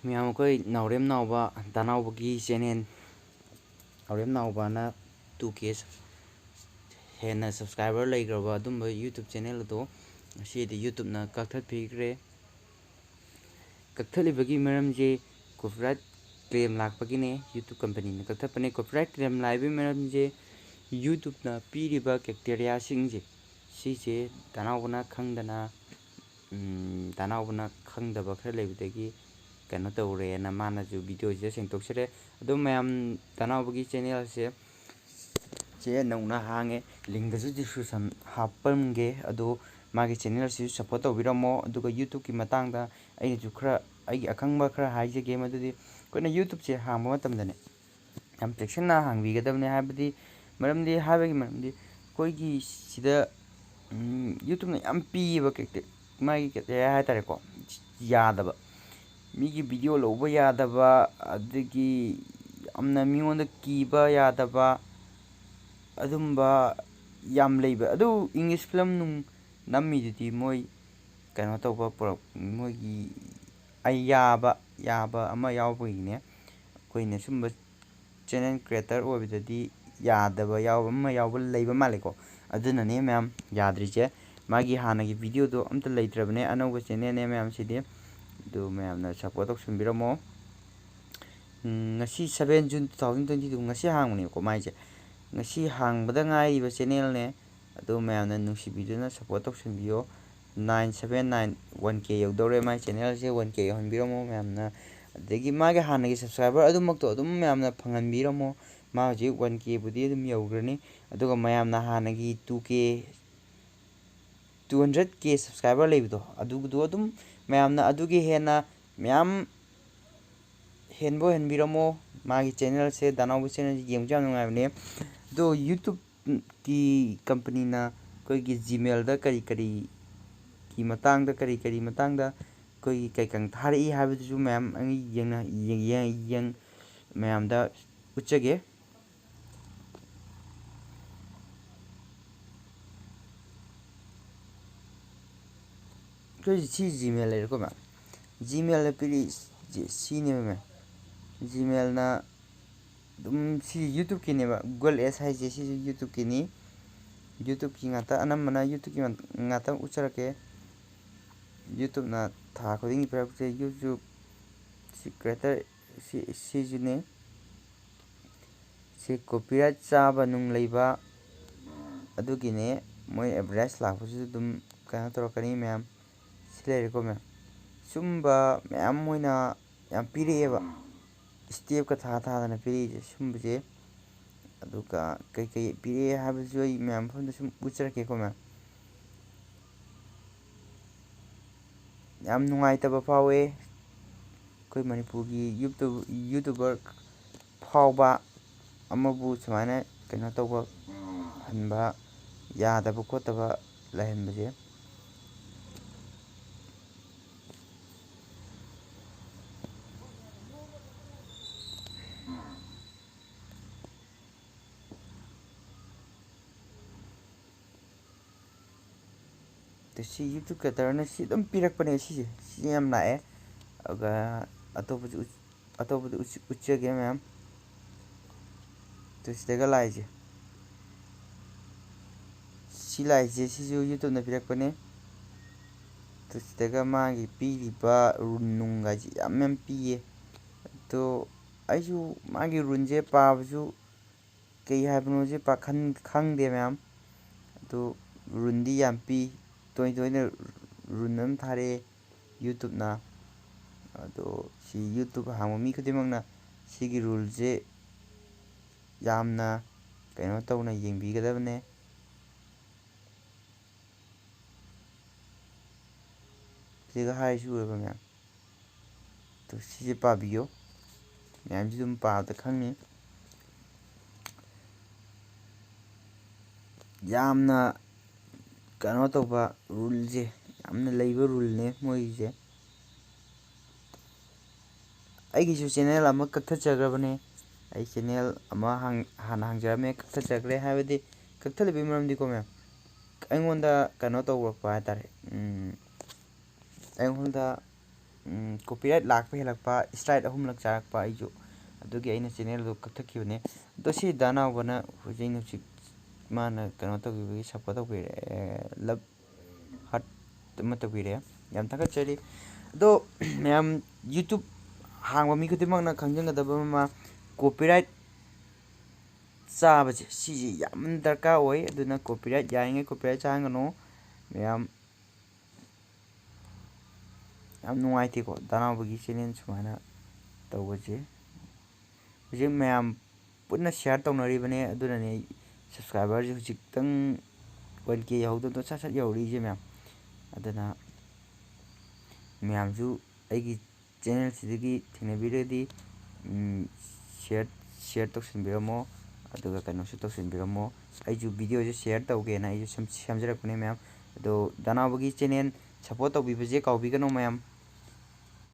ꯃꯌꯥꯝ ꯑꯩꯈꯣꯏ ꯅꯥꯎꯔꯦꯝ ꯅꯥꯎꯕ ꯗꯥꯅꯥꯎꯕꯒꯤ ꯆꯦꯅꯦꯜ ꯅꯥꯎꯔꯦꯝ ꯅꯥꯎꯕꯅ 2K ꯍꯦꯟꯅ ꯁꯕꯁꯀ꯭ꯔꯥꯏꯕꯔ ꯂꯩꯈ꯭ꯔꯕ ꯑꯗꯨꯝꯕ ꯌꯨꯇꯨꯕ ꯆꯦꯅꯦꯜ ꯑꯗꯣ ꯉꯁꯤꯗꯤ ꯌꯨꯇꯨꯕꯅ ꯀꯛꯊꯠꯄꯤꯈ꯭ꯔꯦ. ꯀꯛꯊꯠꯂꯤꯕꯒꯤ ꯃꯔꯝꯁꯦ ꯀꯣꯄꯤꯔꯥꯏꯠ ꯀ꯭ꯂꯦꯝ ꯂꯥꯛꯄꯒꯤꯅꯦ. ꯌꯨꯇꯨꯕ ꯀꯝꯄꯅꯤꯅ ꯀꯛꯊꯠꯄꯅꯦ. ꯀꯣꯄꯤꯔꯥꯏꯠ ꯀ꯭ꯂꯦꯝ ꯂꯥꯛꯏꯕꯒꯤ ꯃꯔꯝꯁꯦ ꯌꯨꯇꯨꯕꯅ ꯄꯤꯔꯤꯕ ꯀ꯭ꯔꯥꯏꯇꯦꯔꯤꯌꯥꯁꯤꯡꯁꯦ ꯁꯤꯁꯦ ꯗꯥꯅꯥꯎꯕꯅ ꯈꯪꯗꯕ ꯈꯔ ꯂꯩꯕꯗꯒꯤ ꯀꯩꯅꯣ ꯇꯧꯔꯦꯅ ꯃꯥꯅꯁꯨ ꯚꯤꯗꯤꯑꯣꯁꯤꯗ ꯁꯦꯡꯗꯣꯛꯆꯔꯦ. ꯑꯗꯨꯝ ꯃꯌꯥꯝ ꯗꯥꯅꯥꯎꯕꯒꯤ ꯆꯦꯅꯦꯜꯁꯦ ꯅꯧꯅ ꯍꯥꯡꯉꯦ. ꯂꯤꯡꯗꯁꯨ ꯗꯤꯁꯀ꯭ꯔꯤꯞꯁꯟ ꯍꯥꯞꯄꯝꯒꯦ. ꯑꯗꯣ ꯃꯥꯒꯤ ꯆꯦꯅꯦꯜꯁꯤꯁꯨ ꯁꯞꯄꯣꯔꯠ ꯇꯧꯕꯤꯔꯝꯃꯣ. ꯑꯗꯨꯒ ꯌꯨꯇꯨꯕꯀꯤ ꯃꯇꯥꯡꯗ ꯑꯩꯅꯁꯨ ꯈꯔ ꯑꯩꯒꯤ ꯑꯈꯪꯕ ꯈꯔ ꯍꯥꯏꯖꯒꯦ. ꯃꯗꯨꯗꯤ ꯑꯩꯈꯣꯏꯅ ꯌꯨꯇꯨꯕꯁꯦ ꯍꯥꯡꯕ ꯃꯇꯝꯗꯅꯦ ꯌꯥꯝ ꯆꯦꯛꯁꯤꯟꯅ ꯍꯥꯡꯕꯤꯒꯗꯕꯅꯦ. ꯃꯔꯝꯗꯤ ꯑꯩꯈꯣꯏꯒꯤ ꯁꯤꯗ ꯌꯨꯇꯨꯕꯅ ꯌꯥꯝ ꯄꯤꯌꯦꯕ ꯃꯥꯒꯤ ꯀ꯭ꯔꯥꯏꯇꯦꯔꯤꯌꯥ ꯍꯥꯏꯇꯥꯔꯦꯀꯣ. ꯌꯥꯗꯕ ꯃꯤꯒꯤ ꯚꯤꯗꯤꯑꯣ ꯂꯧꯕ ꯌꯥꯗꯕ, ꯑꯗꯒꯤ ꯌꯥꯝꯅ ꯃꯤꯉꯣꯟꯗ ꯀꯤꯕ ꯌꯥꯗꯕ ꯑꯗꯨꯝꯕ ꯌꯥꯝ ꯂꯩꯕ. ꯑꯗꯨ ꯏꯪꯂꯤꯁ ꯐꯤꯂꯝ ꯅꯨꯡ ꯅꯝꯃꯤꯗꯨꯗꯤ ꯃꯣꯏ ꯀꯩꯅꯣ ꯇꯧꯕ ꯃꯣꯏꯒꯤ ꯌꯥꯕ ꯑꯃ ꯌꯥꯎꯕꯒꯤꯅꯦ. ꯑꯩꯈꯣꯏꯅ ꯁꯨꯝꯕ ꯆꯦꯅꯦꯜ ꯀ꯭ꯔꯤꯌꯦꯇꯔ ꯑꯣꯏꯕꯗꯗꯤ ꯌꯥꯗꯕ ꯌꯥꯎꯕ ꯂꯩꯕ ꯃꯥꯜꯂꯦꯀꯣ. ꯑꯗꯨꯅꯅꯦ ꯃꯌꯥꯝ ꯌꯥꯗ꯭ꯔꯤꯁꯦ. ꯃꯥꯒꯤ ꯍꯥꯟꯅꯒꯤ ꯚꯤꯗꯤꯑꯣꯗꯣ ꯑꯝꯇ ꯂꯩꯇ꯭ꯔꯕꯅꯦ. ꯑꯅꯧꯕ ꯆꯦꯅꯦꯜꯅꯦ ꯃꯌꯥꯝꯁꯤꯗꯤ. ꯑꯗꯨ ꯃꯌꯥꯝꯅ ꯁꯞꯄꯣꯔꯠ ꯇꯧꯁꯟꯕꯤꯔꯝꯃꯣ. ꯉꯁꯤ 7 June 2022 ꯉꯁꯤ ꯍꯥꯡꯕꯅꯦꯕꯀꯣ ꯃꯥꯏꯁꯦ. ꯉꯁꯤ ꯍꯥꯡꯕꯗ ꯉꯥꯏꯔꯤꯕ ꯆꯦꯅꯦꯜꯅꯦ. ꯑꯗꯨ ꯃꯌꯥꯝꯅ ꯅꯨꯡꯁꯤꯕꯤꯗꯨꯅ ꯁꯞꯄꯣꯔꯠ ꯇꯧꯁꯟꯕꯤꯌꯣ. 979 1K ꯌꯧꯗꯧꯔꯦ. ꯃꯥꯏ ꯆꯦꯅꯦꯜꯁꯦ 1K ꯌꯧꯍꯟꯕꯤꯔꯝꯃꯣ ꯃꯌꯥꯝꯅ. ꯑꯗꯒꯤ ꯃꯥꯒꯤ ꯍꯥꯟꯅꯒꯤ ꯁꯕꯁꯀ꯭ꯔꯥꯏꯕꯔ ꯑꯗꯨꯃꯛꯇꯣ ꯑꯗꯨꯝ ꯃꯌꯥꯝꯅ ꯐꯪꯍꯟꯕꯤꯔꯝꯃꯣ. ꯃꯥ ꯍꯧꯖꯤꯛ 1Kꯕꯨꯗꯤ ꯑꯗꯨꯝ ꯌꯧꯈ꯭ꯔꯅꯤ. ꯑꯗꯨꯒ ꯃꯌꯥꯝꯅ ꯍꯥꯟꯅꯒꯤ 200K ꯁꯕꯁꯀ꯭ꯔꯥꯏꯕꯔ ꯂꯩꯕꯗꯣ ꯑꯗꯨꯗꯣ ꯑꯗꯨꯝ ꯃꯌꯥꯝꯅ ꯑꯗꯨꯒꯤ ꯍꯦꯟꯅ ꯃꯌꯥꯝ ꯍꯦꯟꯕ ꯑꯣꯏꯍꯟꯕꯤꯔꯝꯃꯣ. ꯃꯥꯒꯤ ꯆꯦꯅꯦꯜꯁꯦ ꯗꯥꯅꯥꯎꯕ ꯆꯦꯅꯦꯜꯁꯦ ꯌꯦꯡꯕꯁꯨ ꯌꯥꯝ ꯅꯨꯡꯉꯥꯏꯕꯅꯦ. ꯑꯗꯣ ꯌꯨꯇꯨꯕꯀꯤ ꯀꯝꯄꯅꯤꯅ ꯑꯩꯈꯣꯏꯒꯤ ꯖꯤꯃꯦꯜꯗ ꯀꯔꯤ ꯃꯇꯥꯡꯗ ꯑꯩꯈꯣꯏꯒꯤ ꯀꯩꯀꯪ ꯊꯥꯔꯛꯏ ꯍꯥꯏꯕꯗꯨꯁꯨ ꯃꯌꯥꯝꯗ ꯎꯠꯆꯒꯦ. ꯑꯩꯈꯣꯏ ꯁꯤ ꯖꯤꯃꯦꯜ ꯂꯩꯔꯦꯀꯣ ꯃꯌꯥꯝ. ꯖꯤꯃꯦꯜꯅ ꯄꯤꯔꯛꯏ ꯁꯤꯅꯦꯕ ꯃꯌꯥꯝ. ꯖꯤꯃꯦꯜꯅ ꯑꯗꯨꯝ ꯁꯤ ꯌꯨꯇꯨꯕꯀꯤꯅꯦꯕ. Google Ads ꯍꯥꯏꯁꯦ ꯁꯤꯁꯨ ꯌꯨꯇꯨꯕꯀꯤꯅꯤ. ꯌꯨꯇꯨꯕꯀꯤ ꯉꯥꯛꯇ ꯑꯅꯝꯕꯅ ꯌꯨꯇꯨꯕꯀꯤ ꯉꯥꯛꯇ ꯎꯠꯆꯔꯛꯀꯦ. ꯌꯨꯇꯨꯕꯅ ꯊꯥ ꯈꯨꯗꯤꯡꯒꯤ ꯄꯤꯔꯛꯄꯁꯦ. YouTube creator ꯁꯤꯁꯨꯅꯦ. ꯁꯤ ꯀꯣꯄꯤꯔꯥꯏꯠ ꯆꯥꯕ ꯅꯨꯡ ꯂꯩꯕ ꯑꯗꯨꯒꯤꯅꯦ. ꯃꯣꯏ ꯑꯦꯗꯚꯔꯇꯥꯏꯁ ꯂꯥꯛꯄꯁꯨ ꯑꯗꯨꯝ ꯀꯩꯅꯣ ꯇꯧꯔꯛꯀꯅꯤ ꯃꯌꯥꯝ. ꯁꯤ ꯂꯩꯔꯦꯀꯣ ꯃꯌꯥꯝ. ꯁꯨꯝꯕ ꯃꯌꯥꯝ ꯃꯣꯏꯅ ꯌꯥꯝ ꯄꯤꯔꯛꯑꯦꯕ. ꯁ꯭ꯇꯦꯞꯀ ꯊꯥꯗꯅ ꯄꯤꯔꯛꯏꯁꯦ ꯁꯨꯝꯕꯁꯦ. ꯑꯗꯨꯒ ꯀꯩꯀꯩ ꯄꯤꯔꯛꯑꯦ ꯍꯥꯏꯕꯁꯨ ꯑꯩ ꯃꯌꯥꯝ ꯃꯐꯝꯗ ꯁꯨꯝ ꯎꯠꯆꯔꯛꯀꯦꯀꯣ ꯃꯌꯥꯝ. ꯌꯥꯝ ꯅꯨꯡꯉꯥꯏꯇꯕ ꯐꯥꯎꯋꯦ. ꯑꯩꯈꯣꯏ ꯃꯅꯤꯄꯨꯔꯒꯤ ꯌꯨꯇꯨꯕꯔ ꯐꯥꯎꯕ ꯑꯃꯕꯨ ꯁꯨꯃꯥꯏꯅ ꯀꯩꯅꯣ ꯇꯧꯕ ꯍꯟꯕ ꯌꯥꯗꯕ ꯈꯣꯠꯇꯕ ꯂꯩꯍꯟꯕꯁꯦ. ꯁꯤ ꯌꯨꯇꯨꯕ ꯀ꯭ꯔꯤꯌꯦꯇꯔꯅ ꯁꯤ ꯑꯗꯨꯝ ꯄꯤꯔꯛꯄꯅꯦ. ꯁꯤ ꯌꯥꯝ ꯂꯥꯛꯑꯦ. ꯑꯗꯨꯒ ꯑꯇꯣꯞꯄꯗ ꯎꯠꯆꯒꯦ ꯃꯌꯥꯝ. ꯁꯤꯗꯒ ꯂꯥꯛꯏꯁꯦ. ꯁꯤ ꯂꯥꯛꯏꯁꯦ ꯁꯤꯁꯨ ꯌꯨꯇꯨꯕꯅ ꯄꯤꯔꯛꯄꯅꯦ. ꯁꯤꯗꯒ ꯃꯥꯒꯤ ꯄꯤꯔꯤꯕ ꯔꯨꯜ ꯅꯨꯡꯒꯥꯏꯁꯦ ꯌꯥꯝ ꯄꯤꯌꯦ. ꯑꯗꯣ ꯑꯩꯁꯨ ꯃꯥꯒꯤ ꯔꯨꯜꯁꯦ ꯄꯥꯕꯁꯨ ꯀꯩ ꯍꯥꯏꯕꯅꯣꯁꯦ ꯈꯪꯗꯦ ꯃꯌꯥꯝ. ꯑꯗꯣ ꯔꯨꯜꯗꯤ ꯌꯥꯝ ꯄꯤ. ꯇꯣꯏꯅ ꯔꯨꯜ ꯑꯗꯨꯝ ꯊꯥꯔꯛꯑꯦ ꯌꯨꯇꯨꯕꯅ. ꯑꯗꯣ ꯁꯤ ꯌꯨꯇꯨꯕ ꯍꯥꯡꯕ ꯃꯤ ꯈꯨꯗꯤꯡꯃꯛꯅ ꯁꯤꯒꯤ ꯔꯨꯜꯁꯦ ꯌꯥꯝꯅ ꯀꯩꯅꯣ ꯇꯧꯅ ꯌꯦꯡꯕꯤꯒꯗꯕꯅꯦ. ꯁꯤꯒ ꯍꯥꯏꯔꯤꯁꯤ ꯎꯔꯕ ꯃꯌꯥꯝ. ꯁꯤꯁꯦ ꯄꯥꯕꯤꯌꯣ. ꯃꯌꯥꯝꯁꯤ ꯑꯗꯨꯝ ꯄꯥꯕꯗ ꯈꯪꯅꯤ. ꯌꯥꯝꯅ ꯀꯩꯅꯣ ꯇꯧꯕ ꯔꯨꯜꯁꯦ ꯌꯥꯝꯅ ꯂꯩꯕ ꯔꯨꯜꯅꯦ ꯃꯣꯏꯒꯤꯁꯦ. ꯑꯩꯒꯤꯁꯨ ꯆꯦꯅꯦꯜ ꯑꯃ ꯀꯛꯊꯠꯆꯈ꯭ꯔꯕꯅꯦ. ꯑꯩ ꯆꯦꯅꯦꯜ ꯑꯃ ꯍꯥꯟꯅ ꯍꯥꯡꯖꯔꯝꯃꯦ. ꯀꯛꯊꯠꯆꯈ꯭ꯔꯦ. ꯍꯥꯏꯕꯗꯤ ꯀꯛꯊꯠꯂꯤꯕꯒꯤ ꯃꯔꯝꯗꯤꯀꯣ ꯃꯌꯥꯝ ꯑꯩꯉꯣꯟꯗ ꯀꯩꯅꯣ ꯇꯧꯔꯛꯄ ꯍꯥꯏꯇꯥꯔꯦ. ꯑꯩꯉꯣꯟꯗ copyright lakpa helakpa strike ahumlak charakpa aiju adugi aina channel do kathakibane do si dana bana hujin hujik mana kano to gi support to love heart mata bire yam taka chari do mayam YouTube hangwa mi kutimang na khangjang da ma copyright चाबजे सी याम दरकार होय अदुना copyright याइंगे copyright चांगनो ma'am याम नुआइते को दानाबगी channel Sumana तवजे जे ma'am पुन्ना share तौनरी बने अदुना ने subscriber जे हुजिक्तंग 1k याहुदो तो सा याउरी जे ma'am अदुना ma'am जु आइगी चैनल सिदगी थिनेबिरेदी शेयर तौसिनबिरमो अदुगा कनोसु तौसिनबिरमो आइजु वीडियो जे शेयर तौगेना आइजु सेमजरकने मैम अदो दानाबगी चैनल सपोर्ट तौबिबजे काउबिगनो मैम